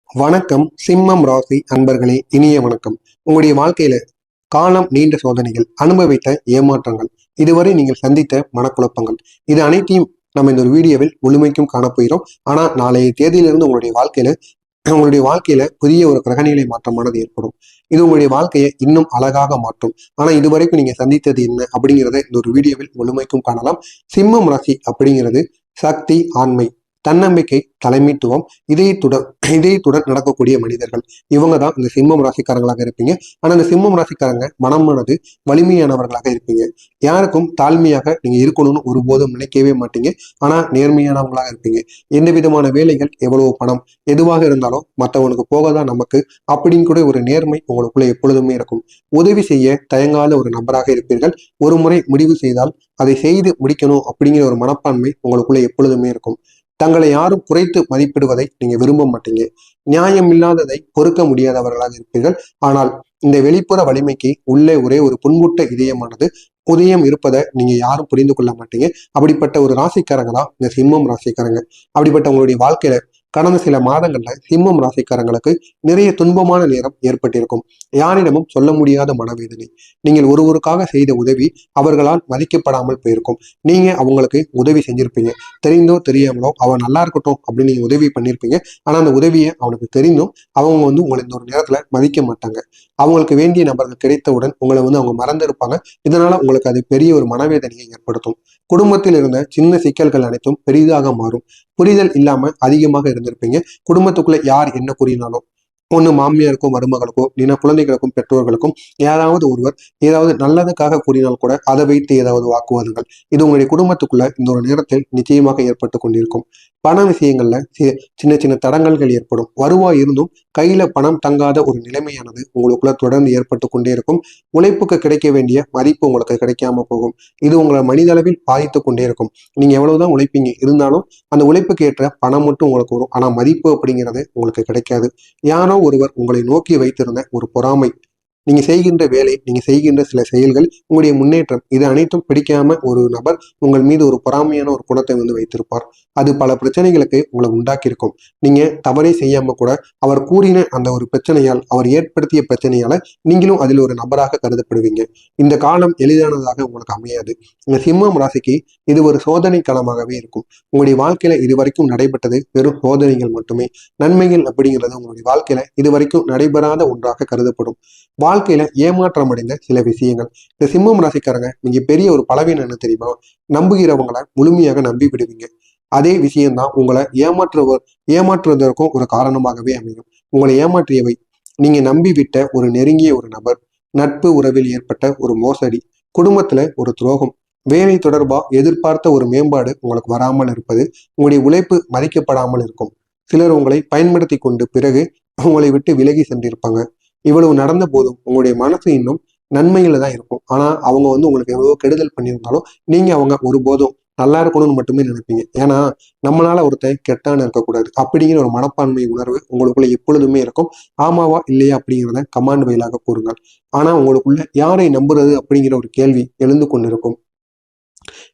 வணக்கம் சிம்மம் ராசி அன்பர்களே, இனிய வணக்கம். உங்களுடைய வாழ்க்கையில காலம் நீண்ட சோதனைகள், அனுபவித்த ஏமாற்றங்கள், இதுவரை நீங்கள் சந்தித்த மனக்குழப்பங்கள், இது அனைத்தையும் நம்ம இந்த ஒரு வீடியோவில் முழுமைக்கும் காணப்போகிறோம். ஆனா நாளைய தேதியிலிருந்து உங்களுடைய வாழ்க்கையில புதிய ஒரு கிரகநிலை மாற்றமானது ஏற்படும். இது உங்களுடைய வாழ்க்கையை இன்னும் அழகாக மாற்றும். ஆனா இதுவரைக்கும் நீங்க சந்தித்தது என்ன அப்படிங்கிறத இந்த ஒரு வீடியோவில் முழுமைக்கும் காணலாம். சிம்மம் ராசி அப்படிங்கிறது சக்தி, ஆண்மை, தன்னம்பிக்கை, தலைமைத்துவம், இதயத்துடன் நடக்கக்கூடிய மனிதர்கள். இவங்க தான் இந்த சிம்மம் ராசிக்காரங்களாக இருப்பீங்க. ஆனா இந்த சிம்மம் ராசிக்காரங்க மனமானது வலிமையானவர்களாக இருப்பீங்க. யாருக்கும் தாழ்மையாக நீங்க இருக்கணும்னு ஒருபோதும் நினைக்கவே மாட்டீங்க. ஆனா நேர்மையானவங்களாக இருப்பீங்க. எந்த விதமான வேலைகள், எவ்வளவு பணம், எதுவாக இருந்தாலும் மற்றவனுக்கு போகதான் நமக்கு அப்படின்னு கூட ஒரு நேர்மை உங்களுக்குள்ள எப்பொழுதுமே இருக்கும். உதவி செய்ய தயங்காத ஒரு நபராக இருப்பீர்கள். ஒரு முறை முடிவு செய்தால் அதை செய்து முடிக்கணும் அப்படிங்கிற ஒரு மனப்பான்மை உங்களுக்குள்ள எப்பொழுதுமே இருக்கும். தங்களை யாரும் குறைத்து மதிப்பிடுவதை நீங்க விரும்ப மாட்டீங்க. நியாயம் இல்லாததை பொறுக்க முடியாதவர்களாக இருப்பீர்கள். ஆனால் இந்த வெளிப்புற வலிமைக்கு உள்ளே ஒரே ஒரு புண்புட்ட இதயமானது உதயம் இருப்பதை நீங்க யாரும் புரிந்து கொள்ள மாட்டீங்க. அப்படிப்பட்ட ஒரு ராசிக்காரங்க தான் இந்த சிம்மம் ராசிக்காரங்க. அப்படிப்பட்ட உங்களுடைய வாழ்க்கையில கடந்த சில மாதங்கள்ல சிம்மம் ராசிக்காரங்களுக்கு நிறைய துன்பமான நேரம் ஏற்பட்டிருக்கும். யாரிடமும் சொல்ல முடியாத மனவேதனை. நீங்கள் ஒருவருக்காக செய்த உதவி அவர்களால் மதிக்கப்படாமல் போயிருக்கும். நீங்க அவங்களுக்கு உதவி செஞ்சிருப்பீங்க. தெரிந்தோ தெரியாமலோ அவன் நல்லா இருக்கட்டும் அப்படின்னு நீங்க உதவி பண்ணியிருப்பீங்க. ஆனா அந்த உதவியை அவனுக்கு தெரிந்தும் அவங்க உங்களை இந்த ஒரு நேரத்துல மதிக்க மாட்டாங்க. அவங்களுக்கு வேண்டிய நபர்கள் கிடைத்தவுடன் உங்களை அவங்க மறந்திருப்பாங்க. இதனால உங்களுக்கு அது பெரிய ஒரு மனவேதனையை ஏற்படுத்தும். குடும்பத்தில் இருந்த சின்ன சிக்கல்கள் அனைத்தும் பெரிதாக மாறும். புரிதல் இல்லாம அதிகமாக இருந்திருப்பீங்க. குடும்பத்துக்குள்ள யார் என்ன கூறினாலும், ஒண்ணு மாமியாருக்கும் மருமகளுக்கும், இல்லைன்னா குழந்தைகளுக்கும் பெற்றோர்களுக்கும் யாராவது ஒருவர் ஏதாவது நல்லதுக்காக கூறினால் கூட அதை வைத்து ஏதாவது வாக்குவாதங்கள், இது உங்களுடைய குடும்பத்துக்குள்ள இந்த ஒரு நேரத்தில் நிச்சயமாக ஏற்பட்டு கொண்டிருக்கும். பண விஷயங்கள்ல சின்ன சின்ன தடங்கல்கள் ஏற்படும். வருவாய் இருந்தும் கையில பணம் தங்காத ஒரு நிலைமையானது உங்களுக்குள்ள தொடர்ந்து ஏற்பட்டு கொண்டே இருக்கும். உழைப்புக்கு கிடைக்க வேண்டிய மதிப்பு உங்களுக்கு கிடைக்காம போகும். இது உங்களை மனிதளவில் பாதித்து கொண்டே இருக்கும். நீங்க எவ்வளவுதான் உழைப்பீங்க, இருந்தாலும் அந்த உழைப்புக்கு ஏற்ற பணம் மட்டும் உங்களுக்கு வரும். ஆனா மதிப்பு அப்படிங்கிறது உங்களுக்கு கிடைக்காது. யாரோ ஒருவர் உங்களை நோக்கி வைத்திருந்த ஒரு பொறாமை, நீங்க செய்கின்ற வேலை, நீங்க செய்கின்ற சில செயல்கள், உங்களுடைய முன்னேற்றம், இது அனைத்தும் பிடிக்காம ஒரு நபர் உங்கள் மீது ஒரு பொறாமையான ஒரு குணத்தை வைத்திருப்பார். அது பல பிரச்சனைகளுக்கு உங்களை உண்டாக்கி இருக்கும். நீங்க தவறே செய்யாம கூட அவர் கூறின அந்த ஒரு பிரச்சனையால், அவர் ஏற்படுத்திய பிரச்சனையால நீங்களும் அதில் ஒரு நபராக கருதப்படுவீங்க. இந்த காலம் எளிதானதாக உங்களுக்கு அமையாது. இந்த சிம்மம் ராசிக்கு இது ஒரு சோதனை காலமாகவே இருக்கும். உங்களுடைய வாழ்க்கையில இதுவரைக்கும் நடைபெற்றது வெறும் சோதனைகள் மட்டுமே. நன்மைகள் அப்படிங்கிறது உங்களுடைய வாழ்க்கையில இதுவரைக்கும் நடைபெறாத ஒன்றாக கருதப்படும். வாழ்க்கையில ஏமாற்றம் அடைந்த சில விஷயங்கள். இந்த சிம்மம் ராசிக்காரங்க நீங்க பெரிய ஒரு பலவீனம் என்ன தெரியுமா? நம்புகிறவங்களை முழுமையாக நம்பி விடுவீங்க. அதே விஷயம்தான் உங்களை ஏமாற்றுவதற்கும் ஒரு காரணமாகவே அமையும். உங்களை ஏமாற்றியவை நீங்க நம்பி விட்ட ஒரு நெருங்கிய ஒரு நபர், நட்பு உறவில் ஏற்பட்ட ஒரு மோசடி, குடும்பத்துல ஒரு துரோகம், வேலை தொடர்பா எதிர்பார்த்த ஒரு மேம்பாடு உங்களுக்கு வராமல் இருப்பது, உங்களுடைய உழைப்பு மதிக்கப்படாமல் இருக்கும். சிலர் உங்களை பயன்படுத்தி கொண்டு பிறகு உங்களை விட்டு விலகி சென்றிருப்பாங்க. இவ்வளவு நடந்த போதும் உங்களுடைய மனசு இன்னும் நன்மையில தான் இருக்கும். ஆனா அவங்க உங்களுக்கு எவ்வளவோ கெடுதல் பண்ணியிருந்தாலும் நீங்க அவங்க ஒருபோதும் நல்லா இருக்கணும்னு மட்டுமே நினைப்பீங்க. ஏன்னா நம்மளால ஒருத்தன் கெட்டான்னு இருக்கக்கூடாது அப்படிங்கிற ஒரு மனப்பான்மை உணர்வு உங்களுக்குள்ள எப்பொழுதுமே இருக்கும். ஆமாவா இல்லையா அப்படிங்கிறத கமாண்ட் வயலாக கூறுங்கள். ஆனா உங்களுக்குள்ள யாரை நம்புறது அப்படிங்கிற ஒரு கேள்வி எழுந்து கொண்டிருக்கும்.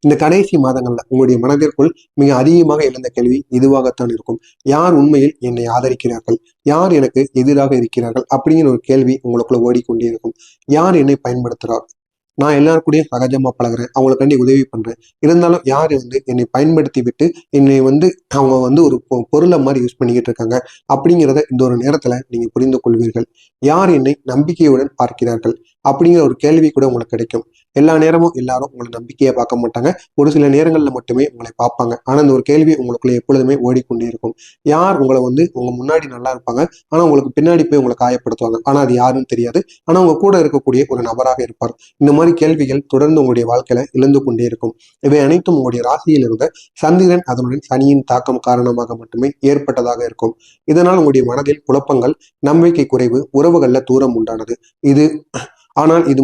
இந்த கடைசி மாதங்கள்ல உங்களுடைய மனதிற்குள் மிக அதிகமாக எழுந்த கேள்வி இதுவாகத்தான் இருக்கும். யார் உண்மையில் என்னை ஆதரிக்கிறார்கள், யார் எனக்கு எதிராக இருக்கிறார்கள் அப்படிங்கிற ஒரு கேள்வி உங்களுக்குள்ள ஓடிக்கொண்டே இருக்கும். யார் என்னை பயன்படுத்துறார், நான் எல்லாருக்கூடயும் சகஜமா பழகுறேன், அவங்களுக்காண்டி உதவி பண்றேன், இருந்தாலும் யார் என்னை பயன்படுத்தி விட்டு என்னை அவங்க ஒரு பொருளை மாதிரி யூஸ் பண்ணிக்கிட்டு இருக்காங்க அப்படிங்கிறத இந்த ஒரு நேரத்துல நீங்க புரிந்து கொள்வீர்கள். யார் என்னை நம்பிக்கையுடன் பார்க்கிறார்கள் அப்படிங்கிற ஒரு கேள்வி கூட உங்களுக்கு கிடைக்கும். எல்லா நேரமும் எல்லாரும் உங்களை நம்பிக்கையை பார்க்க மாட்டாங்க. ஒரு சில நேரங்கள்ல மட்டுமே உங்களை பார்ப்பாங்க. ஆனா இந்த ஒரு கேள்வி உங்களுக்குள்ள எப்பொழுதுமே ஓடிக்கொண்டே இருக்கும். யார் உங்களை உங்க முன்னாடி நல்லா இருப்பாங்க, ஆனா உங்களுக்கு பின்னாடி போய் உங்களை காயப்படுத்துவாங்க. ஆனா அது யாருன்னு தெரியாது. ஆனா உங்க கூட இருக்கக்கூடிய ஒரு நபராக இருப்பார். இந்த மாதிரி கேள்விகள் தொடர்ந்து உங்களுடைய வாழ்க்கையில இழந்து கொண்டே இருக்கும். இவை அனைத்தும் உங்களுடைய ராசியில் இருந்த சந்திரன் அதனுடன் சனியின் தாக்கம் காரணமாக மட்டுமே ஏற்பட்டதாக இருக்கும். இதனால் உங்களுடைய மனதில் குழப்பங்கள், நம்பிக்கை குறைவு, உறவுகள்ல தூரம் உண்டானது. இது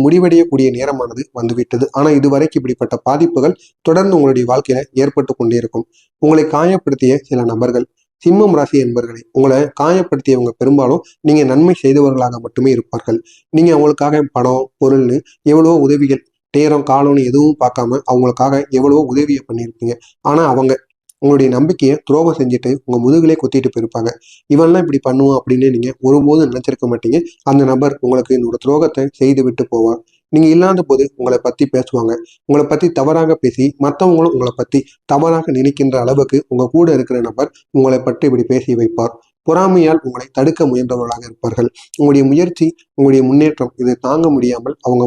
முடிவடையக்கூடிய நேரமானது வந்துவிட்டது. ஆனா இதுவரைக்கும் இப்படிப்பட்ட பாதிப்புகள் தொடர்ந்து உங்களுடைய வாழ்க்கையில ஏற்பட்டு கொண்டே இருக்கும். உங்களை காயப்படுத்திய சில நபர்கள், சிம்மம் ராசி என்பர்களை உங்களை காயப்படுத்தியவங்க பெரும்பாலும் நீங்க நன்மை செய்தவர்களாக மட்டுமே இருப்பார்கள். நீங்க அவங்களுக்காக பணம், பொருள்னு எவ்வளவோ உதவிகள், நேரம், காலம்னு எதுவும் பார்க்காம அவங்களுக்காக எவ்வளவோ உதவியை பண்ணியிருப்பீங்க. ஆனா அவங்க உங்களுடைய நம்பிக்கையை துரோகம் செஞ்சுட்டு உங்க முதுகிலே குத்திட்டு போயிருப்பாங்க. இவன்லாம் இப்படி பண்ணுவான் அப்படின்னு நீங்க ஒருபோதும் நினைச்சிருக்க மாட்டீங்க. அந்த நபர் உங்களுக்கு இன்னொரு துரோகத்தை செய்து விட்டு போவார். நீங்க இல்லாத போது உங்களை பத்தி பேசுவாங்க. உங்களை பத்தி தவறாக பேசி மற்றவங்களும் உங்களை பத்தி தவறாக நினைக்கின்ற அளவுக்கு உங்க கூட இருக்கிற நபர் உங்களை பற்றி இப்படி பேசி வைப்பார். பொறாமையால் உங்களை தடுக்க முயன்றவர்களாக இருப்பார்கள். உங்களுடைய முயற்சி, உங்களுடைய முன்னேற்றம் இதை தாங்க முடியாமல் அவங்க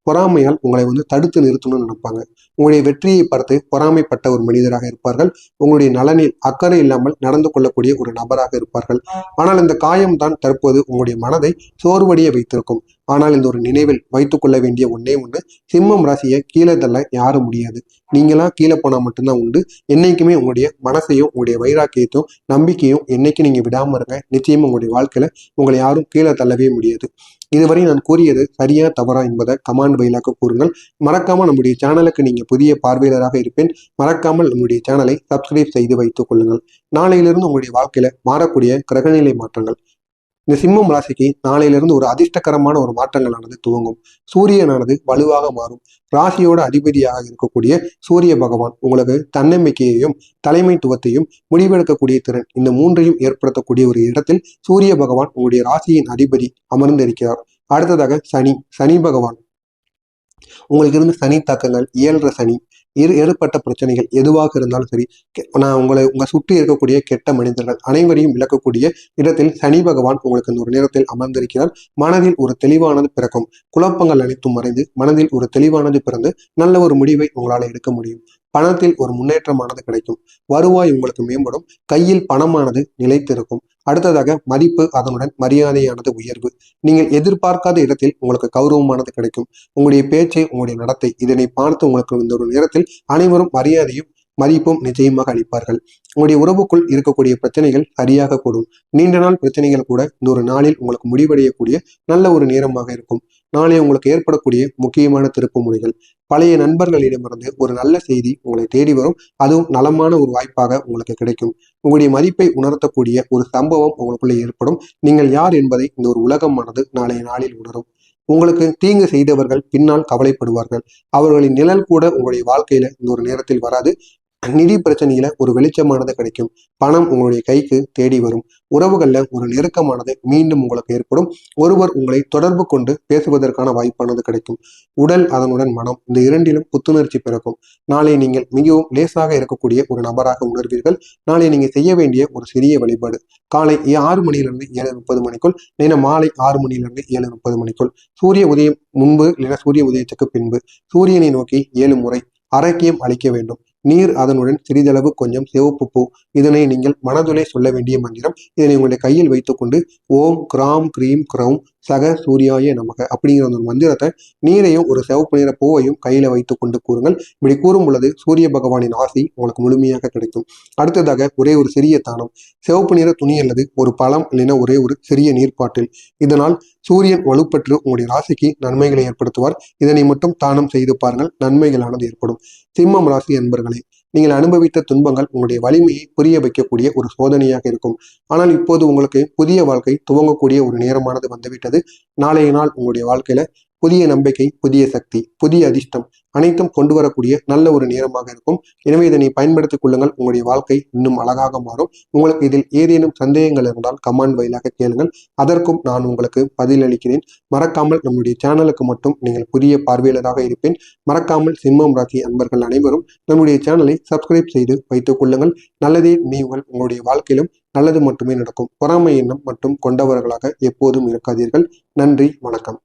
பொறாமையால் உங்களை தடுத்து நிறுத்தணும்னு நினைப்பாங்க. உங்களுடைய வெற்றியை பார்த்து பொறாமைப்பட்ட ஒரு மனிதராக இருப்பார்கள். உங்களுடைய நலனில் அக்கறை இல்லாமல் நடந்து கொள்ளக்கூடிய ஒரு நபராக இருப்பார்கள். ஆனால் இந்த காயம்தான் தற்போது உங்களுடைய மனதை சோர்வடைய வைத்திருக்கும். ஆனால் இந்த ஒரு நினைவில் வைத்துக் கொள்ள வேண்டிய ஒன்னே ஒண்ணு, சிம்மம் ராசியை கீழே தள்ள யாரும் முடியாது. நீங்களா கீழே போனா மட்டும்தான் உண்டு. என்னைக்குமே உங்களுடைய மனசையும் உங்களுடைய வைராக்கியத்தையும் நம்பிக்கையும் என்னைக்கு நீங்க விடாம இருங்க. நிச்சயமா உங்களுடைய வாழ்க்கையில உங்களை யாரும் கீழே தள்ளவே முடியாது. இதுவரை நான் கூறியது சரியா தவறா என்பதை கமெண்ட் வாயிலாக கூறுங்கள். மறக்காம நம்முடைய சேனலுக்கு நீங்க புதிய பார்வையாளராக இருப்பேன். மறக்காமல் நம்முடைய சேனலை சப்ஸ்கிரைப் செய்து வைத்துக் கொள்ளுங்கள். நாளையிலிருந்து உங்களுடைய வாழ்க்கையில மாறக்கூடிய கிரகநிலை மாற்றங்கள். இந்த சிம்மம் ராசிக்கு நாளையிலிருந்து ஒரு அதிர்ஷ்டகரமான ஒரு மாற்றங்களானது துவங்கும். சூரியனானது வலுவாக மாறும். ராசியோட அதிபதியாக இருக்கக்கூடிய சூரிய பகவான் உங்களுக்கு தன்னம்பிக்கையையும் தலைமைத்துவத்தையும் முடிவெடுக்கக்கூடிய திறன் இந்த மூன்றையும் ஏற்படுத்தக்கூடிய ஒரு இடத்தில் சூரிய பகவான் உங்களுடைய ராசியின் அதிபதி அமர்ந்திருக்கிறார். அடுத்ததாக சனி பகவான் உங்களுக்கு இருந்த சனி தாக்கங்கள், 7.5 சனி, ஏற்பட்ட பிரச்சனைகள் எதுவாக இருந்தாலும் சரி, நான் உங்க சுற்றி இருக்கக்கூடிய கெட்ட மனிதர்கள் அனைவரையும் விளக்கக்கூடிய இடத்தில் சனி பகவான் உங்களுக்கு ஒரு நேரத்தில் அமர்ந்திருக்கிறார். மனதில் ஒரு தெளிவானது பிறக்கும். குழப்பங்கள் அனைத்தும் மறைந்து மனதில் ஒரு தெளிவானது பிறந்து நல்ல ஒரு முடிவை உங்களால் எடுக்க முடியும். பணத்தில் ஒரு முன்னேற்றமானது கிடைக்கும். வருவாய் உங்களுக்கு மேம்படும். கையில் பணமானது நிலைத்திருக்கும். அடுத்ததாக மதிப்பு, அதனுடன் மரியாதையானது உயர்வு. நீங்கள் எதிர்பார்க்காத இடத்தில் உங்களுக்கு கௌரவமானது கிடைக்கும். உங்களுடைய பேச்சு, உங்களுடைய நடத்தை இதனை பார்த்து உங்களுக்கு இந்த ஒரு நேரத்தில் அனைவரும் மரியாதையும் மதிப்பும் நிச்சயமாக அளிப்பார்கள். உங்களுடைய உறவுக்குள் இருக்கக்கூடிய பிரச்சனைகள் சரியாக கூடும். நீண்ட நாள் பிரச்சனைகள் கூட இந்த ஒரு நாளில் உங்களுக்கு முடிவடையக்கூடிய நல்ல ஒரு நேரமாக இருக்கும். நாளை உங்களுக்கு ஏற்படக்கூடிய முக்கியமான திருப்பு முனைகள். பழைய நண்பர்களிடமிருந்து ஒரு நல்ல செய்தி உங்களை தேடி வரும். அதுவும் நலமான ஒரு வாய்ப்பாக உங்களுக்கு கிடைக்கும். உங்களுடைய மதிப்பை உணர்த்தக்கூடிய ஒரு சம்பவம் உங்களுக்குள்ளே ஏற்படும். நீங்கள் யார் என்பதை இந்த ஒரு உலகமானது நாளைய நாளில் உணரும். உங்களுக்கு தீங்கு செய்தவர்கள் பின்னால் கவலைப்படுவார்கள். அவர்களின் நிழல் கூட உங்களுடைய வாழ்க்கையில இந்த ஒரு நேரத்தில் வராது. நிதி பிரச்சனையில ஒரு வெளிச்சமானது கிடைக்கும். பணம் உங்களுடைய கைக்கு தேடி வரும். உறவுகள்ல ஒரு நெருக்கமானது மீண்டும் உங்களுக்கு ஏற்படும். ஒருவர் உங்களை தொடர்பு கொண்டு பேசுவதற்கான வாய்ப்பானது கிடைக்கும். உடல், அதனுடன் மனம் இந்த இரண்டிலும் புத்துணர்ச்சி பிறக்கும். நாளை நீங்கள் மிகவும் லேசாக இருக்கக்கூடிய ஒரு நபராக உணர்வீர்கள். நாளை நீங்க செய்ய வேண்டிய ஒரு சிறிய வழிபாடு, காலை 6 மணியிலிருந்து 7:30 மணிக்குள், இல்லைன்னா மாலை 6 மணியிலிருந்து 7:30 மணிக்குள், சூரிய உதயம் முன்பு இல்லைன்னா சூரிய உதயத்துக்கு பின்பு சூரியனை நோக்கி 7 முறை அரக்கியம் அளிக்க வேண்டும். நீர், அதனுடன் சிறிதளவு கொஞ்சம் சிவப்பு பூ. இதனை நீங்கள் மனதுலே சொல்ல வேண்டிய மந்திரம். இதனை உங்களுடைய கையில் வைத்துக்கொண்டு ஓம் கிராம் கிரீம் கிரௌம் சக சூர்யாய நமக அப்படிங்கிற ஒரு மந்திரத்தை நீரையும் ஒரு சிவப்பு நிற பூவையும் கையில வைத்துக் கொண்டு கூறுங்கள். இப்படி கூறும் பொழுது சூரிய பகவானின் ஆசி உங்களுக்கு முழுமையாக கிடைக்கும். அடுத்ததாக ஒரே ஒரு சிறிய தானம், சிவப்பு நிற துணி அல்லது ஒரு பழம் இல்லைன்னா ஒரே ஒரு சிறிய நீர்ப்பாட்டில். இதனால் சூரியன் வலுப்பெற்று உங்களுடைய ராசிக்கு நன்மைகளை ஏற்படுத்துவார். இதனை மட்டும் தானம் செய்து பாருங்கள், நன்மைகளானது ஏற்படும். சிம்மம் ராசி அன்பர்களே, நீங்கள் அனுபவித்த துன்பங்கள் உங்களுடைய வலிமையை புரிய வைக்கக்கூடிய ஒரு சோதனையாக இருக்கும். ஆனால் இப்போது உங்களுக்கு புதிய வாழ்க்கை துவங்கக்கூடிய ஒரு நேரமானது வந்துவிட்டது. நாளைய நாள் உங்களுடைய வாழ்க்கையில புதிய நம்பிக்கை, புதிய சக்தி, புதிய அதிர்ஷ்டம் அனைத்தும் கொண்டு வரக்கூடிய நல்ல ஒரு நேரமாக இருக்கும். எனவே இதனை பயன்படுத்திக் கொள்ளுங்கள். உங்களுடைய வாழ்க்கை இன்னும் அழகாக மாறும். உங்களுக்கு இதில் ஏதேனும் சந்தேகங்கள் இருந்தால் கமெண்ட் வாயிலாக கேளுங்கள். அதற்கும் நான் உங்களுக்கு பதில் அளிக்கிறேன். மறக்காமல் நம்முடைய சேனலுக்கு மட்டும் நீங்கள் புதிய பார்வையாளராக இருப்பேன். மறக்காமல் சிம்மம் ராசி அன்பர்கள் அனைவரும் நம்முடைய சேனலை சப்ஸ்கிரைப் செய்து வைத்துக் கொள்ளுங்கள். நல்லதே நீங்கள் உங்களுடைய வாழ்க்கையிலும் நல்லது மட்டுமே நடக்கும். பொறாமை எண்ணம் மற்றும் கொண்டவர்களாக எப்போதும் இருக்காதீர்கள். நன்றி, வணக்கம்.